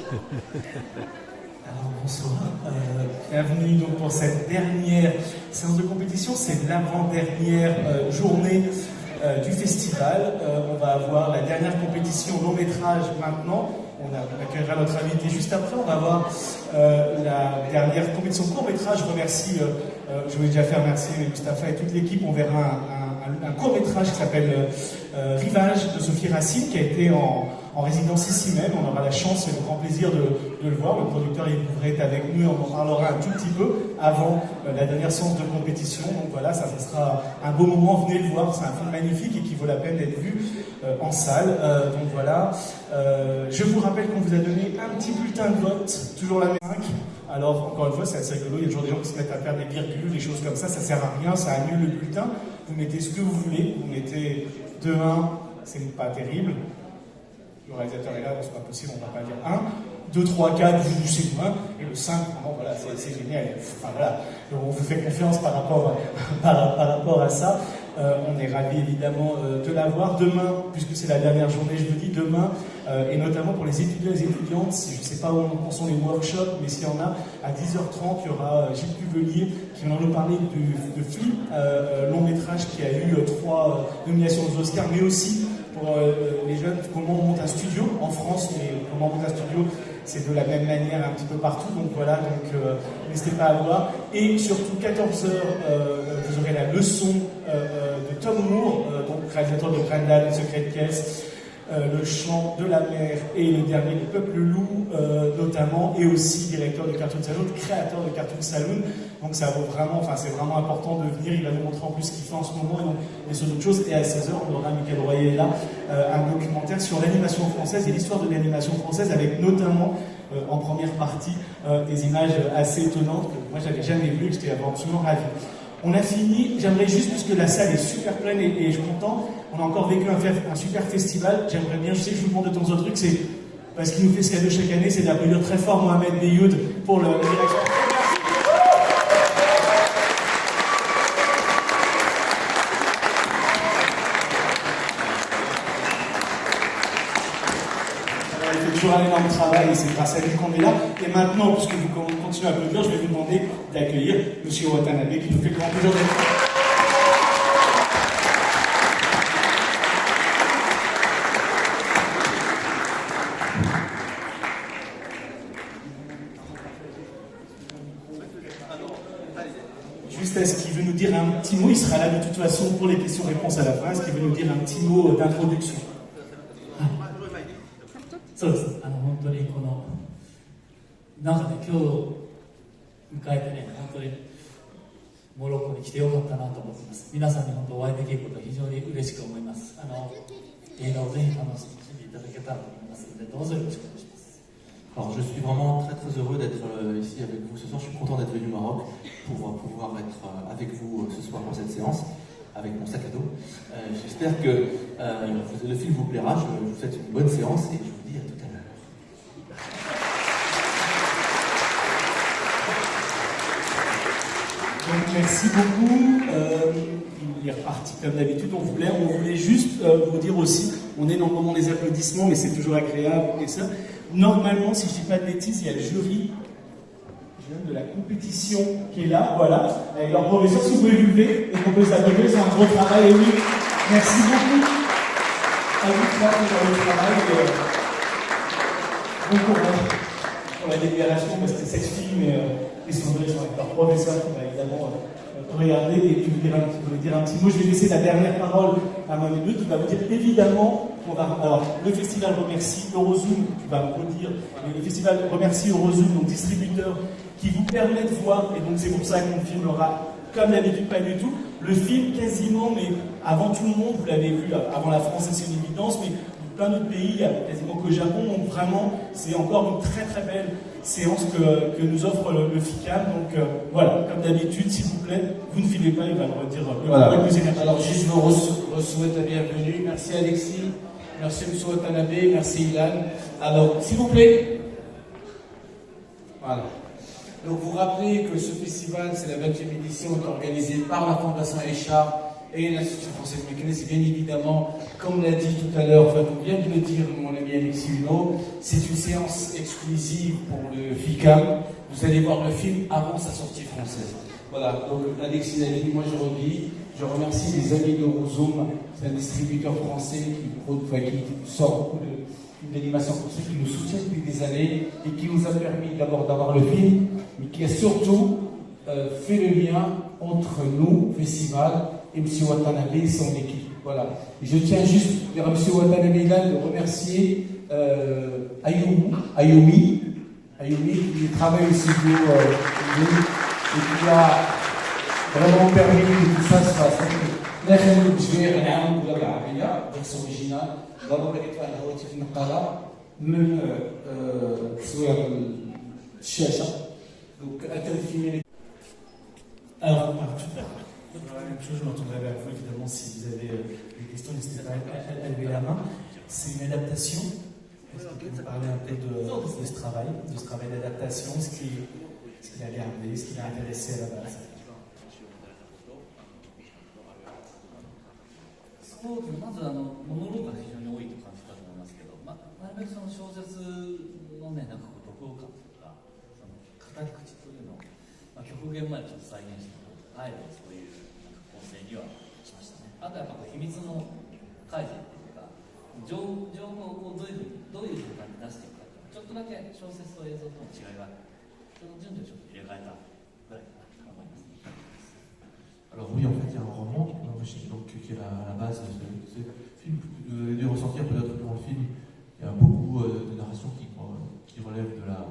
Alors bonsoir, bienvenue donc pour cette dernière séance de compétition, c'est l'avant-dernière journée du festival. On va avoir la dernière compétition long métrage maintenant, on accueillera notre invité juste après, on va avoir la dernière compétition court métrage. Je remercie, je voulais déjà faire remercier Mustapha et toute l'équipe, on verra un court métrage qui s'appelle Rivage de Sophie Racine, qui a été en résidence ici même. On aura la chance et le grand plaisir de le voir. Le producteur est avec nous, on en parlera un tout petit peu avant la dernière séance de compétition. Donc voilà, ça sera un beau moment, venez le voir, c'est un film magnifique et qui vaut la peine d'être vu en salle. Donc voilà, je vous rappelle qu'on vous a donné un petit bulletin de vote, toujours la même 5. Alors, encore une fois, c'est assez rigolo, il y a toujours des gens qui se mettent à faire des virgules, des choses comme ça sert à rien, ça annule le bulletin. Vous mettez ce que vous voulez, vous mettez 2-1, c'est pas terrible. Le réalisateur est là, donc c'est pas possible, on va pas dire 1. 2, 3, 4, c'est moins. Et le 5, vraiment, voilà, c'est génial. Enfin, voilà. Donc, on vous fait confiance par rapport à ça. On est ravis évidemment de l'avoir. Demain, puisque c'est la dernière journée, je vous dis demain, et notamment pour les étudiants et les étudiantes, je ne sais pas où sont les workshops, mais s'il y en a, à 10h30, il y aura Gilles Cuvelier qui va nous parler de film long métrage qui a eu 3 nominations aux Oscars, mais aussi pour les jeunes, comment on monte un studio en France, mais comment on monte un studio, c'est de la même manière un petit peu partout, donc voilà, donc n'hésitez pas à voir. Et surtout, 14h, vous aurez la leçon de Tom Moore, donc réalisateur de Grendel, Le Secret de Caisse, Le Chant de la Mer et le dernier, Le Peuple Loup, notamment, et aussi directeur de Cartoon Saloon, créateur de Cartoon Saloon. Donc ça vaut vraiment, enfin c'est vraiment important de venir. Il va nous montrer en plus ce qu'il fait en ce moment et sur d'autres choses. Et à 16h, on aura Michael Royer là, un documentaire sur l'animation française et l'histoire de l'animation française, avec notamment en première partie des images assez étonnantes que moi j'avais jamais vues et que j'étais absolument ravi. On a fini, j'aimerais juste, puisque la salle est super pleine et je suis content, on a encore vécu un super festival, j'aimerais bien, je sais que je vous demande de temps en truc, c'est parce qu'il nous fait ce cadeau chaque année, c'est d'applaudir très fort Mohamed Beyoud pour la direction. Il fait toujours un énorme travail et c'est grâce à lui qu'on est là. Et maintenant, puisque vous continuez à applaudir, je vais vous demander d'accueillir M. Watanabe qui nous fait le grand plaisir d'être là. Juste, est-ce qu'il veut nous dire un petit mot? Il sera là de toute façon pour les questions-réponses à la fin. Est-ce qu'il veut nous dire un petit mot d'introduction? そうです。本当にこのなんかね、今日迎えてね、本当にモロッコに来てよかったなと思ってます。皆さんに本当お会いできることを非常に嬉しく思います。映画をぜひ楽しんでいただけたらと思いますので、どうぞよろしくお願いします。Alors je suis vraiment très très heureux d'être ici avec vous ce soir. Je suis content d'être venu au Maroc pour pouvoir être avec vous ce soir pour cette séance, avec mon sac à dos. J'espère que le film vous plaira. Je vous souhaite une bonne séance et je vous dis à tout à l'heure. Donc merci beaucoup. Il est reparti comme d'habitude. On voulait juste vous dire aussi, on est dans le moment des applaudissements, mais c'est toujours agréable et ça. Normalement, si je ne dis pas de bêtises, il y a le jury de la compétition qui est là, voilà, avec leur professeur, si vous pouvez vous lever et qu'on peut s'applaudir, c'est un gros travail. Et oui, merci beaucoup à vous trois pour le travail. Bon courage pour la délibération, parce que cette fille, les sondés sont avec leur professeur qui va évidemment regarder et puis vous dire un petit mot. Je vais laisser la dernière parole à Mohamed qui va vous dire évidemment qu'on va. Alors, le festival remercie Eurozoom, tu vas me redire, mais le festival remercie Eurozoom, donc distributeur, qui vous permet de voir, et donc c'est pour ça qu'on filmera comme d'habitude pas du tout. Le film quasiment, mais avant tout le monde, vous l'avez vu, avant la France c'est une évidence, mais plein d'autres pays, quasiment qu'au Japon, donc vraiment c'est encore une très très belle séance que nous offre le FICAM. Donc voilà, comme d'habitude, s'il vous plaît, vous ne filez pas, il va le redire voilà. Plus énergique. Alors juste je vous souhaite la bienvenue. Merci Alexis, merci M. Watanabe, merci Ilan. Alors s'il vous plaît. Voilà. Donc vous rappelez que ce festival, c'est la 20e édition, est organisée par la Fondation Echard et l'Institut français de mécanique, c'est bien évidemment, comme l'a dit tout à l'heure, enfin, vient de le dire mon ami Alexis Huneau, c'est une séance exclusive pour le FICAM. Vous allez voir le film avant sa sortie française. Voilà, donc Alexis l'a dit, moi je redis, je remercie les amis de Rozoom, c'est un distributeur français qui sort beaucoup d'animation française, qui nous soutient depuis des années et qui nous a permis d'abord d'avoir le film, mais qui a surtout fait le lien entre nous, festival, et M. Watanabe et son équipe. Voilà. Et je tiens juste à M. Watanabe là de remercier Ayumi, qui travaille au studio et qui a vraiment permis que tout ça se fasse. ناخذ التشجيع العام ولا العربيه فيرسون اوريجينال ضروري يدفع الهواتف النقاله من تصوير الشاشه دونك التلفزيون. Alors, la même chose, je m'entendrai vers vous évidemment si vous avez des questions, n'hésitez pas à lever la main. C'est une adaptation. Est-ce que vous parler un peu de ce travail d'adaptation, ce qu'il a gardé, ce qui l'a intéressé à la base? そうですね、まずモノローグが非常に多いと感じたと思いますけど、なるべくその小説のね、なんかこう読後感とか、その語り口というのを、極限までちょっと再現して、あえてそういうなんか構成にはしましたね。あとはやっぱ秘密の開示っていうか、情報をどういう順番に出していくか、ちょっとだけ小説と映像との違いがある。その順序をちょっと入れ替えたぐらいかなと思います。Alors oui, en fait, il y a un roman donc, qui est la base de ce film. Vous avez dû ressentir peut-être dans le film, il y a beaucoup de narration qui relève de la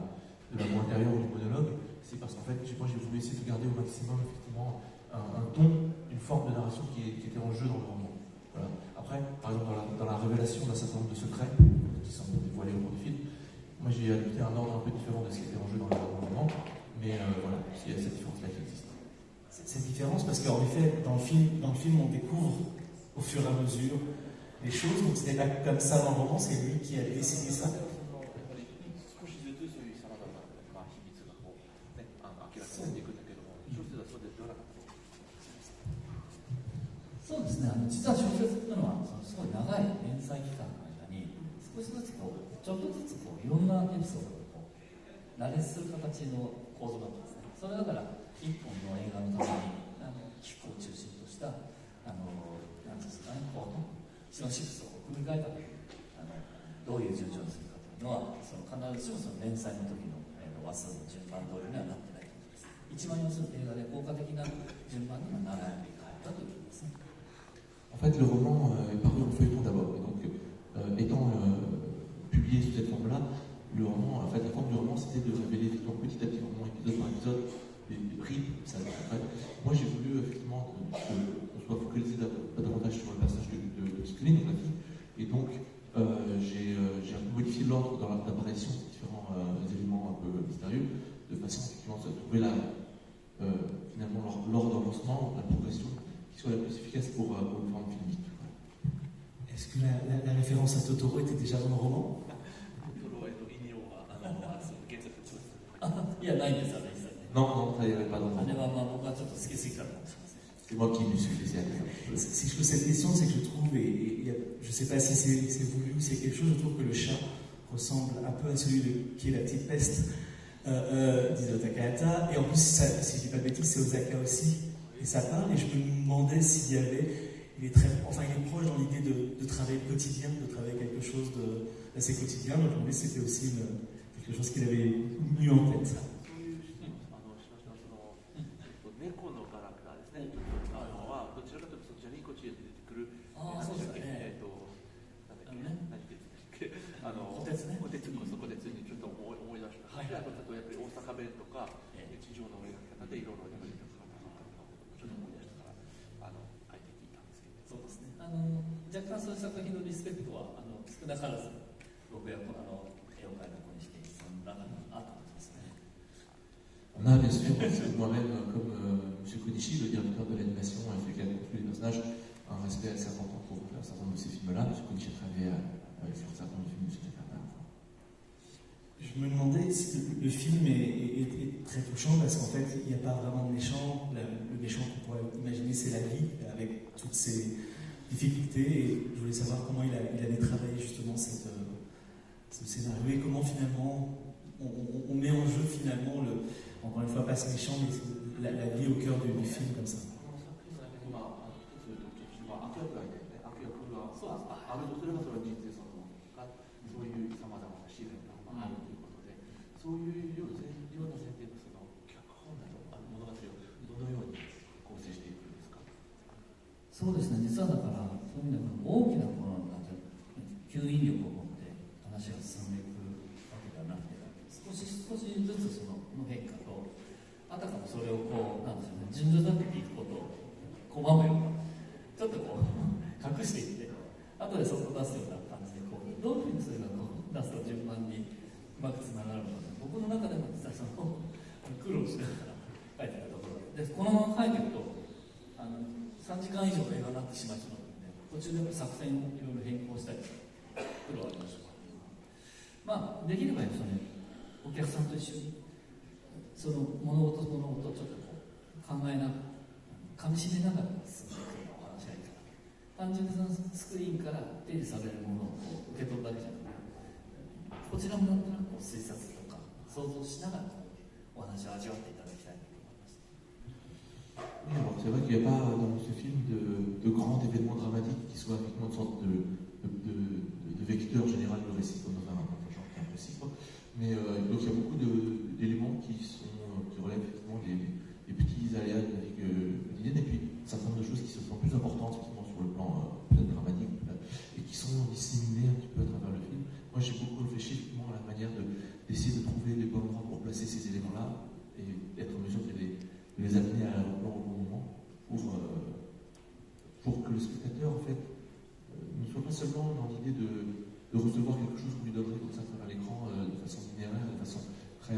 voix intérieure ou du monologue. C'est parce qu'en fait, moi j'ai voulu essayer de garder au maximum effectivement un ton, une forme de narration qui était en jeu dans le roman. Voilà. Après, par exemple, dans la révélation d'un certain nombre de secrets qui sont dévoilés au cours du film, moi j'ai adopté un ordre un peu différent de ce qui était en jeu dans le roman, mais voilà, il y a cette différence-là qui existe. Cette différence, parce qu'en effet, dans le film, on découvre au fur et à mesure les choses, donc ce n'est pas comme ça dans le roman, c'est lui qui a décidé ça. そうですね、実は小説っていうのはすごい長い連載期間の間に少しずつちょっとずついろんなエピソードを羅列する形の構造だったんですね。それだから一本の映画のためにキックを中心としたなんですかね、シノシプスを組み替えたというどういう順序にするかというのは必ずしもその連載の時の話数の順番通りにはなってないと思います。一番要するに映画で効果的な順番にはならない変えたということですね。En fait, le roman est paru en feuilleton d'abord, et donc étant publié sous cette forme-là, le roman, en fait, la forme du roman, c'était de révéler petit à petit, vraiment épisode par épisode, les bribes. Moi, j'ai voulu effectivement qu'on soit focalisé davantage sur le passage de Skling, la fille, et donc j'ai un peu modifié l'ordre dans l'apparition de différents éléments un peu mystérieux, de façon effectivement à trouver finalement l'ordre d'avancement, la progression qui soit la plus efficace pour une forme filmique. Est-ce que la référence à Totoro était déjà dans le roman? いや、ないんですよね、一切ね。Non, ça n'y avait pas dans le roman. あれは僕はちょっと好きすぎたのかもしれません。C'est moi qui me suis laissé aller. Si je pose cette question, c'est que je trouve, je ne sais pas si c'est voulu ou c'est quelque chose, je trouve que le chat ressemble un peu à celui qui est la petite peste d'Isao Takahata. Et en plus, si je ne dis pas de bêtises, c'est Osaka aussi. Et ça parle, et je me demandais s'il y avait. Il est proche dans l'idée de travail quotidien, de travailler quelque chose d'assez quotidien. Donc, je me demandais si c'était aussi quelque chose qu'il avait mis en tête. 猫のキャラクターですね。はどちらかというとジャニーコチエで出てくる。そうですね。おてつそこでついにちょっと思い出した。あとやっぱり大阪弁とか日常の描き方でいろいろやっぱりちょっと思い出したから書いてみたんですけど。そうですね。若干そういう作品のリスペクトは少なからず僕や絵を描いた子にしてその中にあったんですね。On a bien sûr, moi-même, comme M. Konishi, le directeur de l'animation, et celui qui a construit les personnages, un respect assez important pour un certain nombre de ces films-là. M. Konishi a travaillé sur un certain nombre de films de M. Takahata. Je me demandais si le film est très touchant parce qu'en fait, il n'y a pas vraiment de méchant. Le méchant qu'on pourrait imaginer, c'est la vie, avec toutes ses difficultés. Et je voulais savoir comment il avait travaillé justement ce scénario et comment finalement on met en jeu finalement, encore une fois, pas ce méchant, mais la vie au cœur du film comme ça. そういうさまざまな自然があるということで、そういうような設定のその脚本など物語をどのように構成していくんですか。そうですね、実はだからそういう意味では大きなこの吸引力を持って話が進んでいくわけではなくて、少しずつその変化と、あたかもそれをこうなんですよね、順序立てていくことを拒むような、ちょっとこう隠していって後でそこを出すような感じでこうどういうふうにそれがこう出すと順番にうまくつながるのか、僕の中でも実はその苦労しながら書いてたところで、このまま書いていくと3時間以上映画になってしまいそうなので、途中で作戦をいろいろ変更したり苦労ありました。まあできればそのお客さんと一緒にその物事をちょっとこう考えながら噛み締めながら進んでいくようなお話がいいかな。単純にそのスクリーンから提示されるものをこう受け取るだけじゃなくて、こちらもなんとなくこう推察とか想像しながらお話を味わっていただきたいなと思います。 Oui, alors c'est vrai qu'il n'y a pas dans ce film de grands événements dramatiques qui soient effectivement une sorte de vecteur général du récit, comme dans un genre qui est un récit, quoi. Mais donc il y a beaucoup d'éléments qui relèvent effectivement des petits aléas de la vie quotidienne, et puis un certain nombre de choses qui sont plus importantes effectivement sur le plan peut-être dramatique, et qui sont disséminées un petit peu à travers le film. Moi j'ai beaucoup réfléchi effectivement à la manière d'essayer de trouver les bons endroits pour placer ces éléments-là, et être en mesure de les amener à un plan au bon moment, pour que le spectateur en fait ne soit pas seulement dans l'idée de recevoir quelque chose qu'on lui donnerait comme ça à travers l'écran de façon linéaire, de façon très à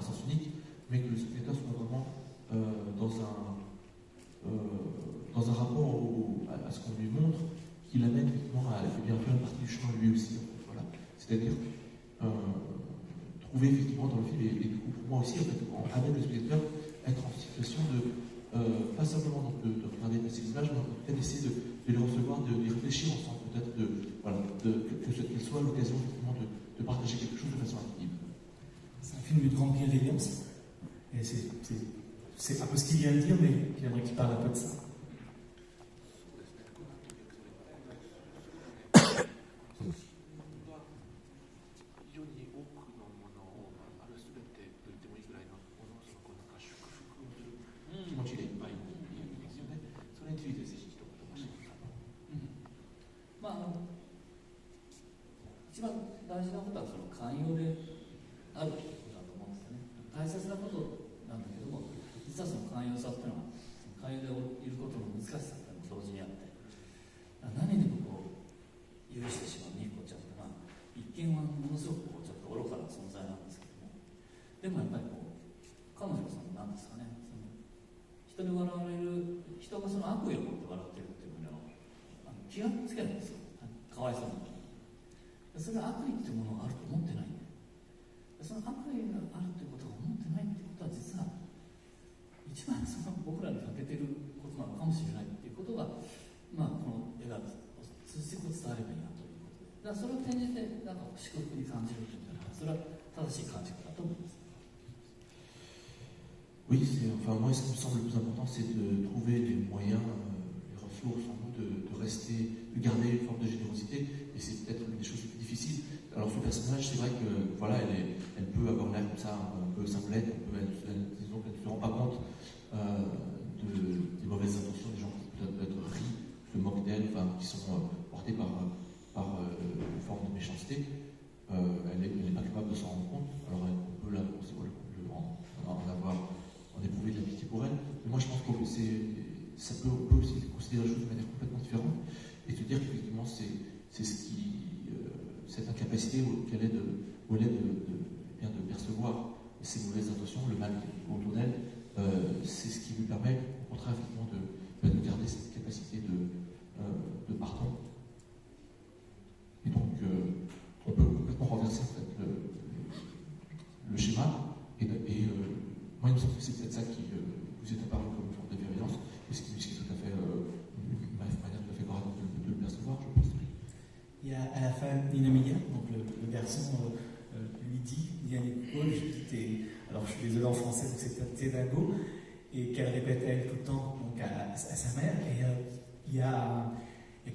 sens unique, mais que le spectateur soit vraiment dans un rapport à ce qu'on lui montre, qui l'amène effectivement à bien faire une partie du chemin lui aussi. En fait, voilà. C'est-à-dire trouver effectivement dans le film, et du coup pour moi aussi, en fait, amène le spectateur à être en situation pas simplement de regarder passer les images, mais en tout cas d'essayer de les recevoir, d'y réfléchir ensemble, peut-être qu'elle soit l'occasion effectivement de partager quelque chose de façon active. C'est un film d'une grande bienveillance, et c'est un peu ce qu'il vient de dire, mais j'aimerais qu'il parle un peu de ça. 一番大事なことはその寛容であるということだと思うんですよね。大切なことなんだけども、実はその寛容さっていうのは寛容でいることの難しさっていうのも同時にあって、何でもこう許してしまうニコちゃんっていうのは一見はものすごくこうちょっと愚かな存在なんですけども、でもやっぱりこう彼女はその何ですかね、その人に笑われる人がその悪意を持って笑ってるっていうのは気がつけないんですよ。かわいそうなのに。それは悪意っていうものがあると思ってないんで、その悪意があるということを思ってないっていうことは実は一番その僕らに欠けてることなのかもしれないっていうことが、まあ、この映画を通じて伝わればいいなということで、だからそれを転じてなんか祝福に感じるというのはそれは正しい感じ方だと思います。Oui, moi, ce qui me semble le plus important, c'est de trouver les moyens, les ressources en nous, de rester, de garder une forme de générosité, et c'est peut-être une des choses les plus difficiles. Alors, ce personnage, c'est vrai que, voilà, elle peut avoir l'air comme ça, un peu simplette, disons qu'elle ne se rend pas compte des mauvaises intentions des gens qui peut-être rient, se moquent d'elle, enfin, qui sont portés par une forme de méchanceté. Elle n'est pas capable de s'en rendre compte, alors on peut en éprouver de la pitié pour elle. Mais moi, je pense que on peut aussi considérer les choses de manière complètement différente et se dire qu'effectivement, c'est cette incapacité qu'elle est de percevoir ses mauvaises intentions, le mal autour d'elle, c'est ce qui lui permet, au contraire, effectivement, de garder cette capacité de pardon. Et donc, on peut complètement renverser lui dit, Yannick Paul, je dis alors je suis désolé en français, donc c'est t'es dingo, et qu'elle répète elle tout le temps donc à sa mère. Et il y a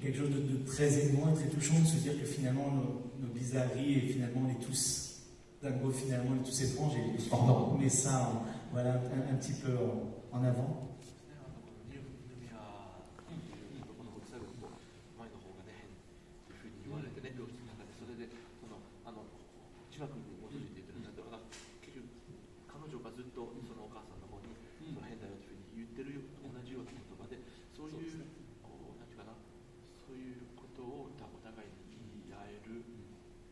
quelque chose de très émouvant et très touchant de se dire que finalement nos bizarreries et finalement on est tous dingo, finalement on est tous étranges, et on met ça voilà, un petit peu en avant. 近くに戻していただいたら、結局彼女がずっとそのお母さんの方に、その変だよというふうに言ってる同じような言葉で、そういうなんていうかな、そういうことをお互いに言い合える、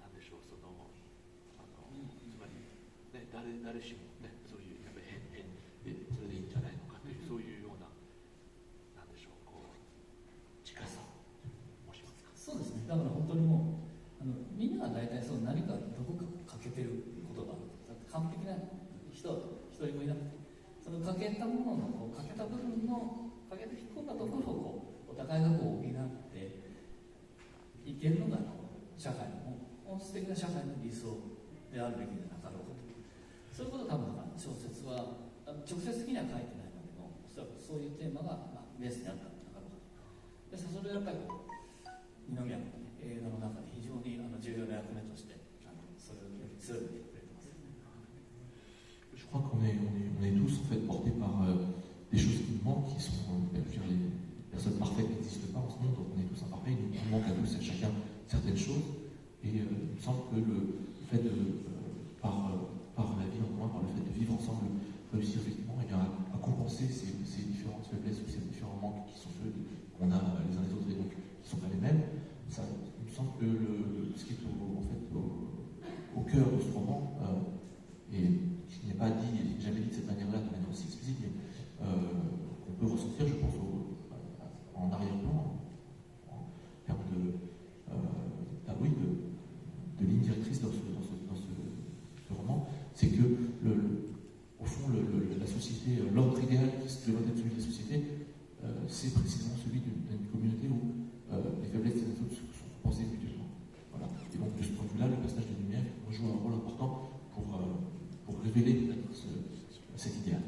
なんでしょう、そのつまりね、誰しもね、そういうやっぱり変でそれでいいんじゃないのかという、そういうような、なんでしょう、こう近さもしますか。そうですね。だから本当にもう。みんなが大体そう何かどこか欠けてることがある。完璧な人一人もいなくて、その欠けたものの欠けた部分の欠けて引っ込んだところをお互いが補っていけるのが社会の本質的な社会の理想であるべきでなかろうかと。そういうことを多分小説は直接的には書いてないんだけど、おそらくそういうテーマがベースにあったんじゃなかろうかと。でそれをやっぱり二宮君映画の中で非常に重要な役目としてそれをより強めてくれてます。Je crois qu'on est tous en fait portés par des choses qui nous manquent, qui sont les personnes parfaites n'existent pas en ce monde, donc on est tous imparfaits, il nous manque à tous et à chacun certaines choses, et il me semble que le fait de par la vie en commun, par le fait de vivre ensemble, réussir effectivement et bien, à compenser ces différentes faiblesses ou ces différents manques qui sont ceux qu'on a les uns les autres et donc qui ne sont pas les mêmes. Ça, il me semble que ce qui est au cœur de ce roman, et qui n'est pas dit, jamais dit de cette manière-là, de manière aussi explicite, mais qu'on peut ressentir, je pense, en arrière-plan, en termes de ligne directrice dans ce roman, c'est que, au fond, la société, l'ordre idéal qui doit être celui de la société, c'est précisément celui d'une communauté où les faiblesses des autres sont pensées mutuellement. Voilà. Et donc, de ce point de vue-là, le personnage de Lumière joue un rôle important pour révéler peut-être cet idéal.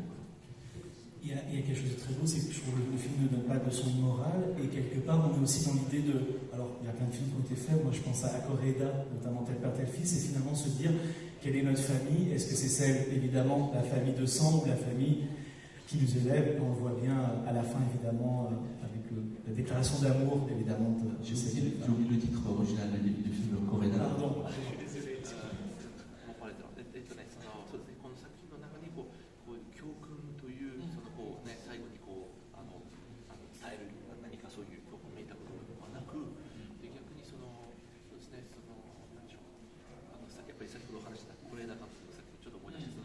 Il y a quelque chose de très beau, c'est que je trouve que le film ne donne pas de leçon morale, et quelque part, on est aussi dans l'idée de. Alors, il y a plein de films qui ont été faits, moi je pense à Correda, notamment Tel Père, Tel Fils, et finalement se dire quelle est notre famille. Est-ce que c'est celle, évidemment, la famille de sang ou la famille qui nous élève? On le voit bien à la fin, évidemment, avec la déclaration d'amour, évidemment. J'ai oublié le titre original du film Correda. Pardon. この作品の中にこういう教訓というその最後に伝える何かそういう教訓めいたことではなく、で逆にそうですね、何でしょう、やっぱり先ほどお話した是枝監督の作品ちょっと思い出して、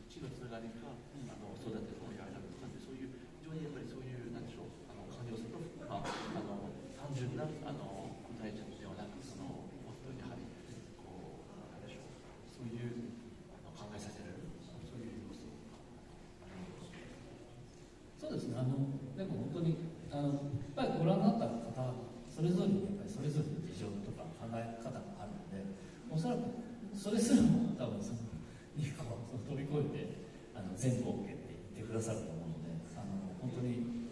地のつながりか育てのやられるとかって、そういう非常にやっぱりそういう何でしょう、寛容さと単純な答えちゃではなく、もっとやはり何でしょう、そういう考えさせられる、そういう要素。そうですね。でも本当にやっぱりご覧になった方それぞれにやっぱりそれぞれの事情とか考え方があるので、おそらくそれすらも多分2個を飛び越えて全部 OK って言ってくださると思うので、本当に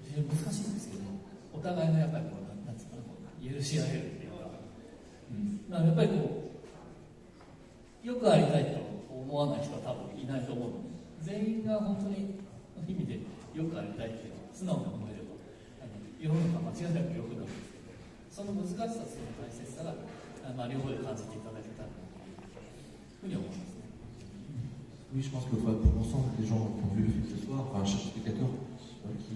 非常に難しいんですけど、お互いのやっぱりなんつうか許し合えるっていうか、やっぱりよくありたいと思わない人は多分いないと思うので、全員が本当に意味でよくありたいっていう素直に思えれば世の中間違いなく良くなるんですけど、その難しさ、その大切さが両方で感じていただけたらというふうに思いますね。Oui, je pense que pour l'ensemble des gens qui ont vu le film ce soir, enfin, chaque spectateur qui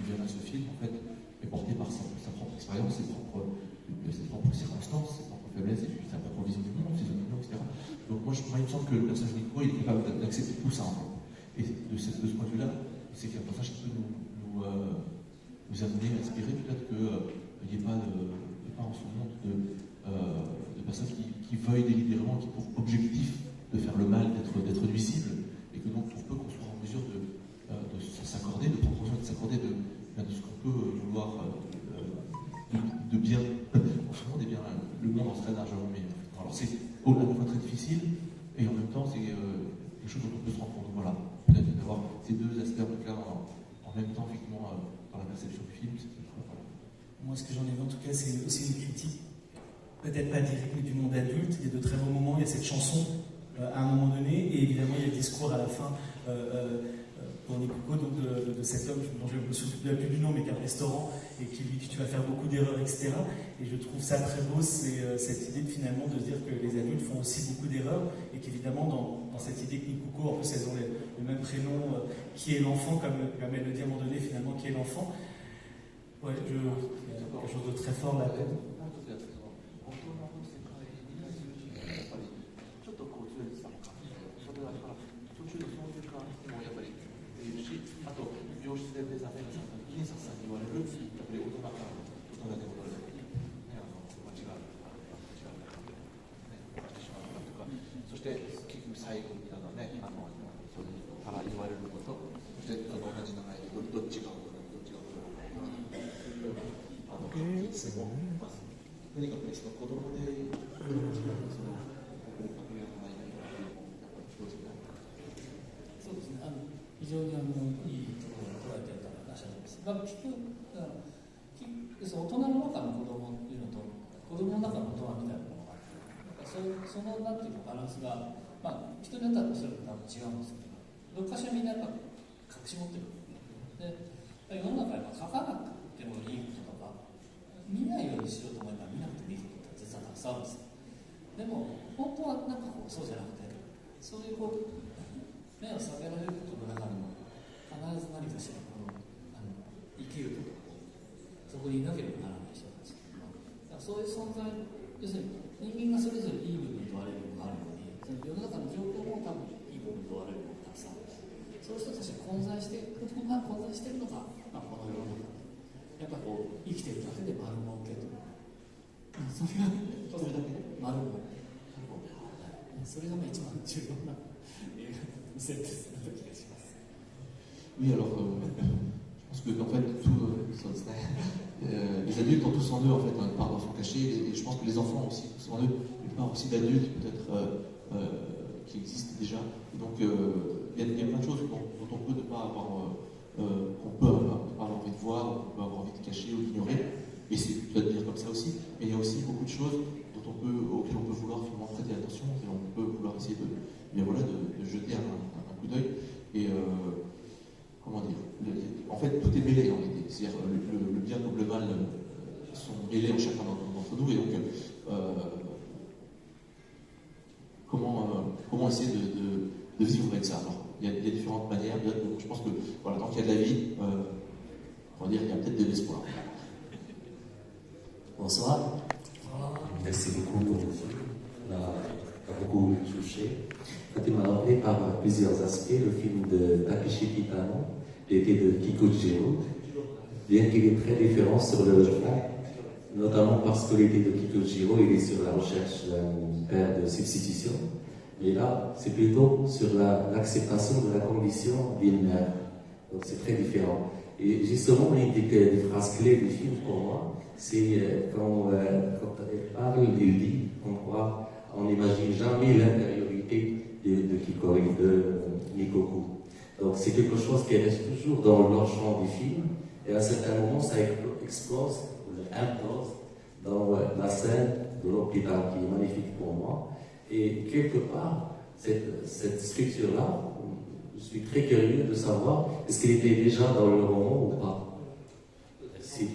verra ce film, en fait, est porté par sa propre expérience, ses propres circonstances, ses propres faiblesses, et puis sa propre vision du monde, ses opinions, etc. Donc moi, il me semble que le personnage de Nico, il est capable d'accepter tout ça, en fait. Et de ce point de vue-là, c'est un personnage qui peut nous amener à inspirer, peut-être qu'il n'y ait pas en ce monde de personnes qui veuillent délibérément, qui pour objectif de faire le mal, d'être nuisible, et que donc pour peu qu'on soit en mesure de s'accorder, de prendre conscience de s'accorder de ce qu'on peut vouloir de bien en ce monde, et bien le monde en serait largement meilleur. Alors c'est à la fois très difficile, et en même temps, c'est quelque chose dont on peut se rendre compte. Voilà, peut-être d'avoir ces deux aspects en même temps, effectivement, dans la perception du film. Voilà. Moi, ce que j'en ai vu en tout cas, c'est aussi une critique, peut-être pas directe, mais du monde adulte. Il y a de très beaux moments, il y a cette chanson à un moment donné, et évidemment, il y a le discours à la fin pour Nikuko, donc de cet homme dont je ne me souviens plus du nom, mais qui a un restaurant et qui lui dit tu vas faire beaucoup d'erreurs, etc. Et je trouve ça très beau, c'est cette idée finalement de se dire que les adultes font aussi beaucoup d'erreurs et qu'évidemment dans cette idée que Nikuko, en plus elles ont le même prénom, qui est l'enfant, comme elle le dit à un moment donné finalement, qui est l'enfant. Ouais, il y a quelque chose de très fort là-dedans.そのなんていうのバランスが、まあ、人によってはおそらく多分違うんですけど、どっかしらみんなやっぱ隠し持ってるで、世の中やっぱ書かなくてもいいこととか見ないようにしようと思えば見なくてもいいことって実はたくさんあるんですよ。でも本当はなんかこうそうじゃなくて、そういうこう目を下げられることの中にも必ず何かしらこの生きるとかそこにいなければならない人たち、だからそういう存在、要するに人間がそれぞれいい部分と悪い部分があるように、その世の中の状況も多分いい部分と悪い部分がたくさんある。そういう人たちが混在しているのが、この世の中でやっぱりこう生きているだけで丸儲けと、それがそれだけで丸儲け、それが一番重要なセットな気がします。Oui, alors, je pense que en fait, les adultes ont tous en eux en fait une part d'enfant caché, et je pense que les enfants aussi tous en eux une part aussi d'adultes peut-être qui existent déjà. Et donc il y a plein de choses dont on peut ne pas avoir, qu'on peut pas avoir envie de voir, qu'on peut avoir envie de cacher ou d'ignorer. Et c'est peut-être dire comme ça aussi. Mais il y a aussi beaucoup de choses auxquelles on peut vouloir finalement prêter attention, et on peut vouloir essayer de jeter un coup d'œil. Et comment dire, en fait tout est mêlé en réalité, c'est-à-dire le bien comme le mal sont mêlés en chacun d'entre nous, et donc comment essayer de vivre avec ça. Alors il y a différentes manières, je pense que voilà, tant qu'il y a de la vie, on va dire qu'il y a peut-être de l'espoir. Bonsoir. Merci beaucoup pour le film. On a beaucoup touché. Il m'a rappelé par plusieurs aspects le film de Takeshi Kitano, l'été de Kikujiro, bien qu'il est très différent sur le fond, notamment parce que l'été de Kikujiro, il est sur la recherche d'un père de substitution, mais là, c'est plutôt sur l'acceptation de la condition d'une mère. Donc c'est très différent. Et justement, l'une des phrases clés du film pour moi, c'est quand elle parle, il dit, on n'imagine jamais l'intériorité de Kikori, de Nikoku. Donc c'est quelque chose qui reste toujours dans le champ du film, et à un certain moment ça explose, ou implose, dans la scène de l'hôpital qui est magnifique pour moi. Et quelque part, cette structure-là, je suis très curieux de savoir, est-ce qu'elle était déjà dans le roman ou pas? Si.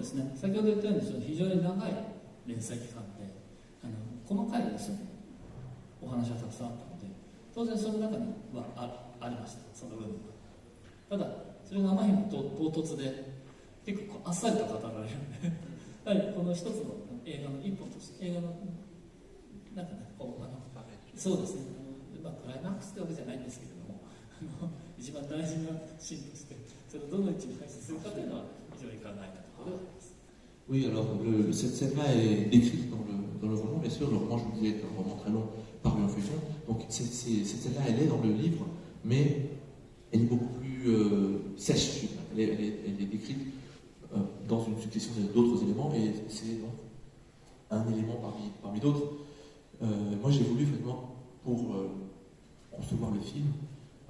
ですね、先ほど言ったように非常に長い連載期間で細かいですねお話はたくさんあったので、当然その中にはありました、その部分は。ただそれがあまりにも唐突で結構あっさりと語られるのでやはりこの一つの映画の一本として映画のなんかねそうですね、クライマックスってわけじゃないんですけれども一番大事なシーンとしてそれをどの位置に配置するかというのは非常に考えたところであります。Oui, alors cette scène-là est décrite dans le roman, bien sûr. Le roman, je vous disais, est un roman très long, paru en feuilleton. Donc cette scène-là, elle est dans le livre, mais elle est beaucoup plus sèche. Elle est décrite dans une succession d'autres éléments, et c'est donc un élément parmi d'autres. Moi, j'ai voulu, effectivement, pour concevoir le film,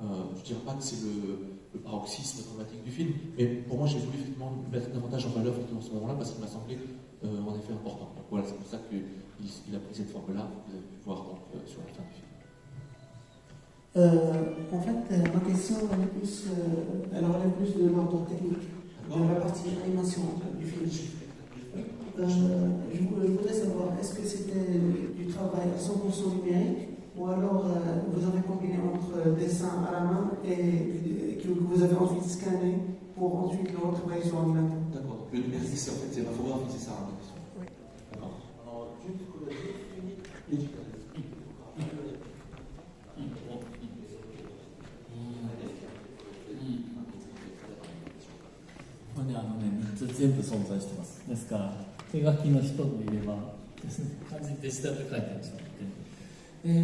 je ne dirais pas que c'est le paroxysme dramatique du film, mais pour moi, j'ai voulu effectivement mettre davantage en valeur effectivement ce moment-là, parce qu'il m'a semblé en effet important. Donc voilà, c'est pour ça qu'il a pris cette forme-là, que vous avez pu voir donc, sur la fin du film. En fait, ma question elle relève plus de l'ordre technique, de la partie animation du film. Je voudrais savoir, est-ce que c'était du travail à 100% numérique, ou alors vous avez combiné entre dessin à la main et que vous avez ensuite scanné pour ensuite le retravailler sur ordinateur? D'accord, donc le numérique, c'est en fait, c'est l'infographie, c'est ça la question. Oui. D'accord. Alors, juste pour le dire, これね、3つ全部存在してます。ですから手書きの人もいればですね、完全にデジタルで書いてある人もいて、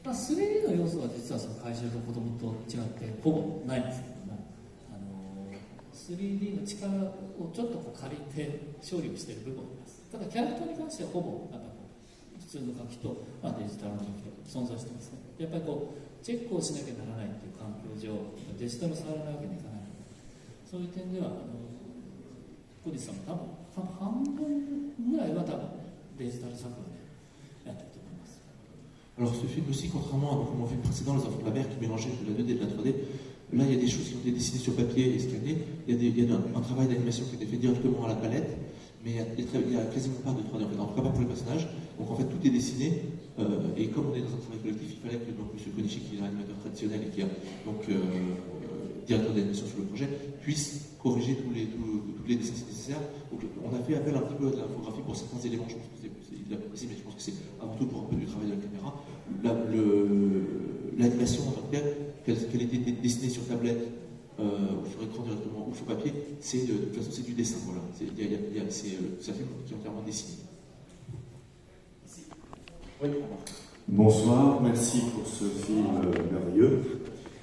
3D の要素は実はその回収と子供と違ってほぼないんですけども、3D の力をちょっと借りて処理をしている部分があります。ただキャラクターに関してはほぼ普通の書きと、デジタルの書きと存在してますね。やっぱりチェックをしなきゃならないという環境上、デジタルを触らないわけにいかないので、そういう点では小西さんも多分半分ぐらいは多分デジタル作画でやってると思います。Alors ce film aussi, contrairement à mon film précédent, Les Enfants de la Mer, qui mélangeait de la 2D et de la 3D, là il y a des choses qui ont été dessinées sur papier et scannées. Il y a un travail d'animation qui a été fait directement à la palette, mais il y a quasiment pas de 3D en fait, en tout cas pas pour les personnages. Donc en fait tout est dessiné, et comme on est dans un travail collectif, il fallait que donc, M. Konishi, qui est l'animateur traditionnel et qui est donc directeur d'animation sur le projet, puisse corriger toutes les dessins nécessaires. Donc on a fait appel un petit peu à de l'infographie pour certains éléments, je pense que il l'a précisé, mais je pense que c'est avant tout pour un peu du travail de la caméra. L'animation en tant que telle, qu'elle était dessinée sur tablette, ou sur écran directement, ou sur papier, de toute façon c'est du dessin, voilà. C'est un film qui est entièrement dessiné. Oui, bonsoir, merci pour ce film merveilleux.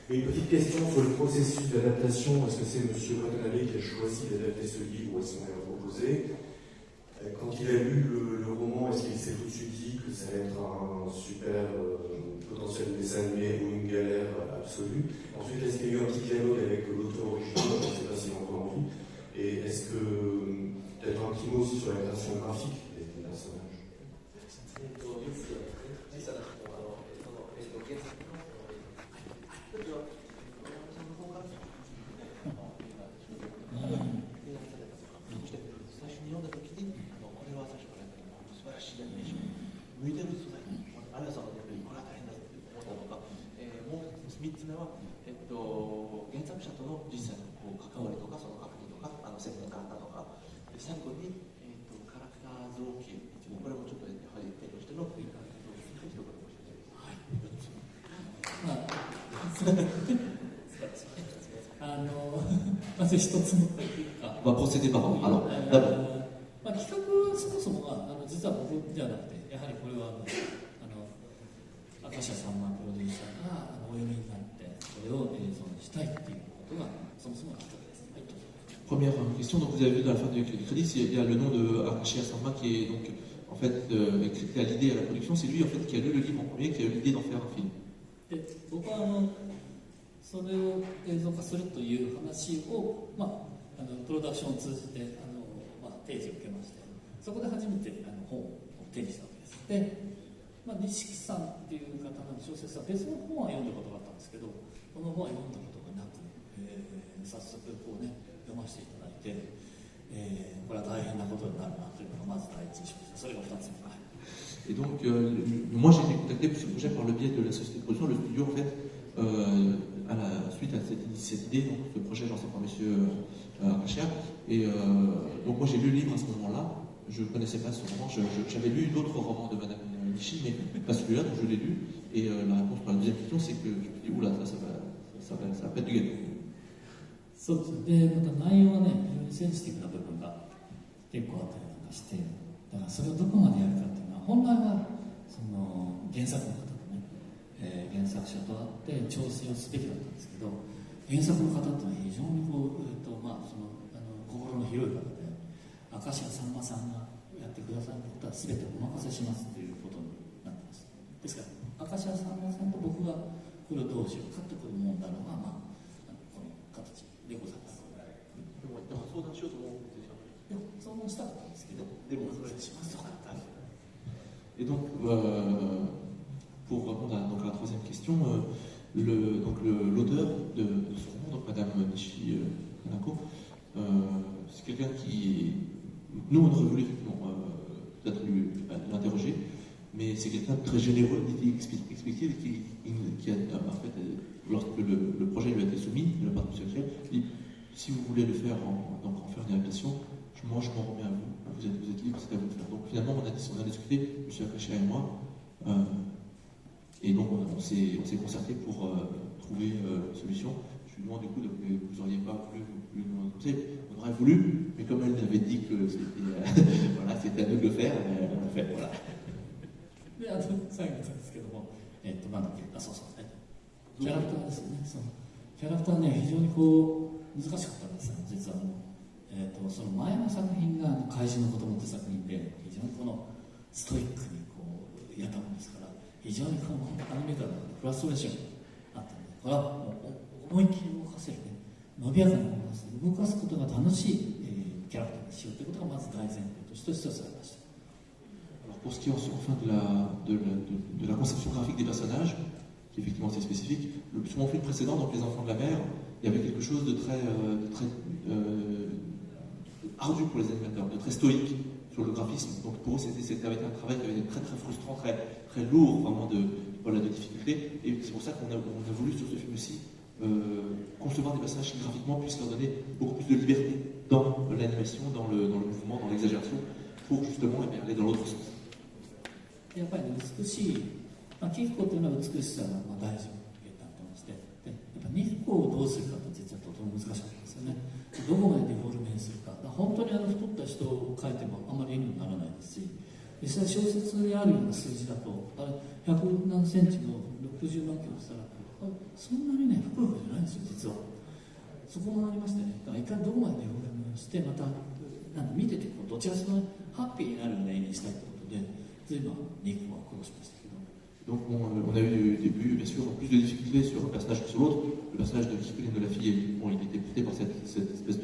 Et une petite question sur le processus d'adaptation. Est-ce que c'est M. Watanabe qui a choisi d'adapter ce livre ou est-ce qu'on l'a proposé? Quand il a lu le roman, est-ce qu'il s'est tout de suite dit que ça allait être un super potentiel dessin animé ou une galère absolue? Ensuite, est-ce qu'il y a eu un petit dialogue avec l'auteur original? Je ne sais pas s'il a encore envie. Et est-ce que peut-être un petit mot aussi sur la version graphique des personnages?まず一つ目というか、企画そもそもが実は僕ではなくて、やはりこれは明石家さんまプロデューサーがお読みになってこれを映像にしたいっていうことがそもそもあったわけです。はい、première question, donc vous avez vu dans la fin du crédit, il y a le nom de Akashi Asama qui est donc en fait écrit à l'idée à la production. C'est lui en fait qui a lu le livre en premier, qui a eu l'idée d'en faire un film. で、僕はそれを映像化するという話を、プロダクションを通じて提示を受けまして、そこで初めて本を手にしたわけです。で、錦さんっていう方の小説は別の本は読んだことがあったんですけど、この本は読んだことがなく、早速読ませていただいて、これは大変なことになるなというのがまず第一印象です。それが2つ目。Et donc, moi j'ai été contacté pour ce projet par le biais de la société de production, le studio en fait, suite à cette idée, donc ce projet lancé par monsieur Rachia. Et donc moi j'ai lu le livre à ce moment-là, je ne connaissais pas ce roman, j'avais lu d'autres romans de Madame Nishi, mais pas celui-là, donc je l'ai lu. Et la réponse pour la deuxième question, c'est que je me suis dit, oula, ça va pas être du gâteau. そうですね。で、また内容はね、非常にセンシティブな部分が結構あったりなんかして、だからそれをどこまでやるかっていうのは、本来はその原作の方とね、原作者と会って調整をすべきだったんですけど、原作の方っていうのは非常にこう、心の広い方で、明石家さんまさんがやってくださることは全てお任せしますということになってます。ですから、明石家さんまさんと僕がこれをどうしようかという問題のが、この形でございます。でも相談しようと思うんですよ。いや、相談したかったんですけど、でもそれしますとかってある。Et donc, pour répondre à la troisième question, l'auteur de ce roman, donc Madame Nishi Hanako, c'est quelqu'un qui, nous on aurait voulu effectivement peut-être l'interroger, mais c'est quelqu'un de très généreux, expliqué, qui a en fait, lorsque le projet lui a été soumis, le parti secret, il dit si vous voulez le faire, en faire une adaptation, moi je m'en remets à vous, vous êtes libre, c'est à vous de faire. Donc finalement on a discuté, M. Akashi et moi, et donc on s'est concerté pour trouver une solution. Je lui demande du coup, vous n'auriez pas voulu nous conseiller. On aurait voulu, mais comme elle avait dit que c'était à nous de le faire, on l'a fait, voilà. で、最後ですけども、なんだっけ、そうそう、キャラクターですよね。そうキャラクターね、非常にこう難しかったんですよ、実はその前の作品が怪人の子供って作品で、非常にこのストイックにこうやったものですから、非常にこのアニメーターのフラストレーションがあったので、これは思いっきり動かせるね、伸びやかに動かすことが楽しい、キャラクターにしようということがまず大前提として一つありました。Alors pour ce qui est enfin de la conception graphique des personnages, qui effectivement c'est spécifique, sur mon film précédent, donc Les Enfants de la Mer, il y avait quelque chose de très ardu pour les animateurs, de très stoïque sur le graphisme. Donc pour eux, c'était avec un travail qui avait été très très frustrant, très lourd, vraiment de difficultés. Et c'est pour ça qu'on a voulu sur ce film-ci concevoir des personnages qui graphiquement puissent leur donner beaucoup plus de liberté dans l'animation, dans le mouvement, dans l'exagération, pour justement aller dans l'autre sens. やっぱり美しい、キフコというのは美しさが大事になってまして、やっぱニフコをどうするかって実はとても難しかったんですよね。どこまでデフォルメにするか、本当に太った人を描いてもあんまり絵にならないですし、実際小説にあるような数字だと、100何センチの60何キロしたら、そんなにね、ふくふくじゃないんですよ、実は。そこもありましてね、だから一回どこまでデフォルメをして、また見ててどちらかというとハッピーになるような絵にしたいということで、随分肉は苦労しましたけど。Donc on a eu au début, bien sûr, plus de difficultés sur un personnage que sur l'autre. Le personnage de Kikulen de la fille, il était porté par cette espèce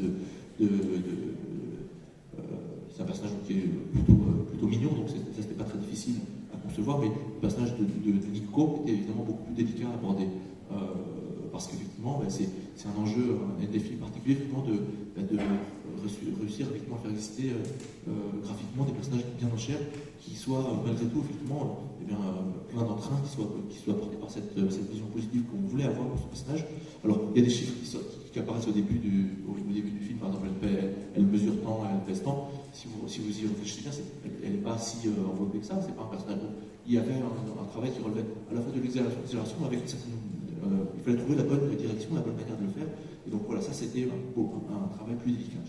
c'est un personnage qui est plutôt mignon, donc ça c'était pas très difficile à concevoir, mais le personnage de Nikko était évidemment beaucoup plus délicat à aborder, parce qu'effectivement c'est un enjeu, un défi particulier effectivement de réussir effectivement à faire exister graphiquement des personnages bien en chair qui soient malgré tout effectivement plein d'entrain, qui soient portés par cette vision positive qu'on voulait avoir pour ce personnage. Alors il y a des chiffres qui apparaissent au début du film, par exemple elle mesure tant, elle pèse tant. Si vous y réfléchissez bien, elle n'est pas si enveloppée que ça, c'est pas un personnage. Donc, il y avait un travail qui relevait à la fois de l'exagération avec une certaine il fallait trouver la bonne direction, la bonne manière de le faire. Et donc voilà, ça c'était un travail plus délicat.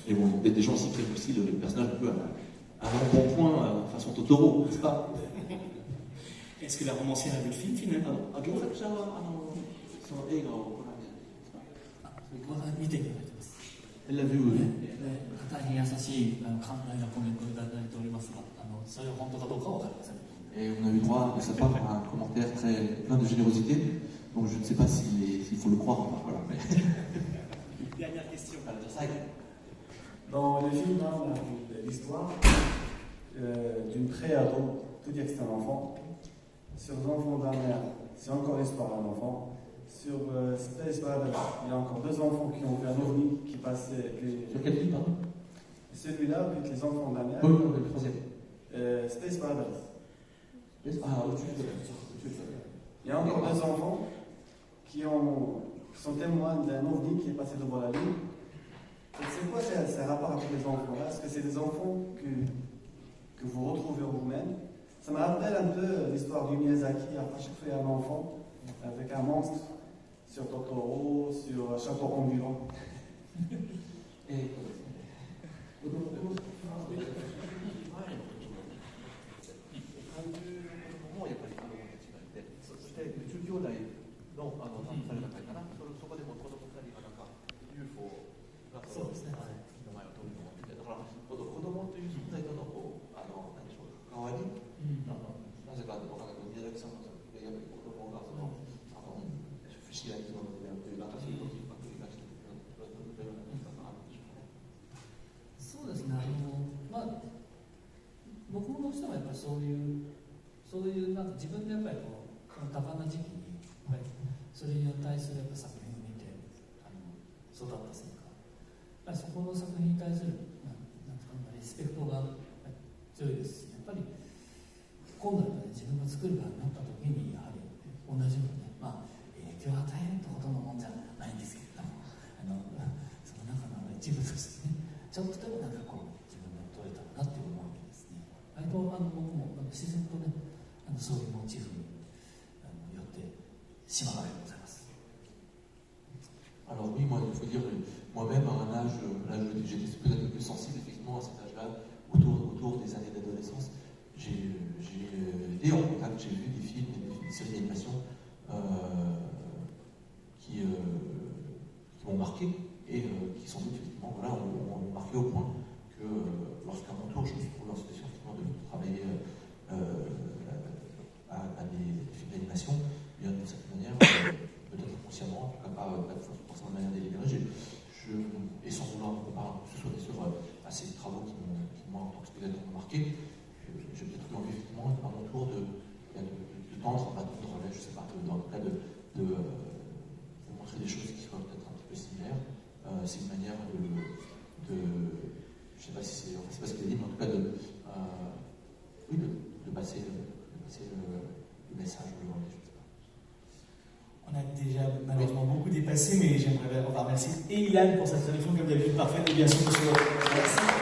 Et bon, peut-être des gens aussi qui aiment aussi le personnage un peu à l'embonpoint, façon Totoro, n'est-ce pas? Est-ce que la romancière a vu le film finalement? Elle l'a vu, oui. 大変優しい寛大なコメントをいただいておりますが、それは本当かどうかは分かりません。Et on a eu droit de sa part à un commentaire plein de générosité, donc je ne sais pas s'il faut le croire ou pas. Voilà, mais... Dernière question. Dans le film, on a vu l'histoire d'une pré-ado, tout dire que c'est un enfant. Sur les enfants d'un mère, c'est encore l'histoire d'un enfant. sur Space Brothers, il y a encore 2 enfants qui ont vu un ovni qui passait. Sur quel film, pardon? Celui-là, puis les enfants de la mer. Oui, le troisième. Space Brothers. Ah, au-dessus de Il y a encore 2 enfants qui sont témoins d'un ovni qui est passé devant la Lune. Et c'est quoi ce rapport avec les enfants-là? Est-ce que c'est des enfants que vous retrouvez en vous-même? Ça me rappelle un peu l'histoire du Miyazaki, après chaque fois il y a un enfant avec un monstre sur Totoro, sur un château ambulant. Etそうですね、僕もどうしてもやっぱりそういうなんか自分でやっぱりこの多感な時期にやっぱりそれに対するやっぱ作品を見て育ったせいか、やっぱりそこの作品に対するなんていうかリスペクトが強いですし、やっぱり今度は、自分が作る側になった時にやはり同じようにね、影響を与えるってほどのもんじゃないんですけれども、その中の一部としてね、ちょっとでもなんかこう自分が取れたらなって思うわけですね。割と僕も自然とね、そういうモチーフによってしまうわけでございます。Alors oui, moi, il faut dire, moi-même, à un âge, j'étais peut-être un peu plus sensible, effectivement, à cet âge-là, autour des années d'adolescence. J'ai été en contact, j'ai vu des films et des séries d'animation qui m'ont marqué et qui sans doute, effectivement, voilà, ont marqué au point que lorsqu'à mon tour, je me suis trouvé en situation, effectivement, de travailler à des films d'animation, bien d'une certaine manière, peut-être inconsciemment, en tout cas pas forcément de manière délibérée, et sans vouloir que ce soit des œuvres à ces travaux qui m'ont en tant que spectateur marqué, j'ai peut-être eu envie effectivement à mon tour de tendre un bâton de relais, je ne sais pas, dans le cas de montrer des choses qui soient peut-être un petit peu similaires. C'est une manière de je ne sais pas si c'est pas ce qu'il a dit, mais en tout cas de passer le message au journée, je ne sais pas. On a déjà malheureusement beaucoup dépassé, mais on va remercier Ilan pour sa traduction comme d'habitude parfaite et bien sûr monsieur. Merci.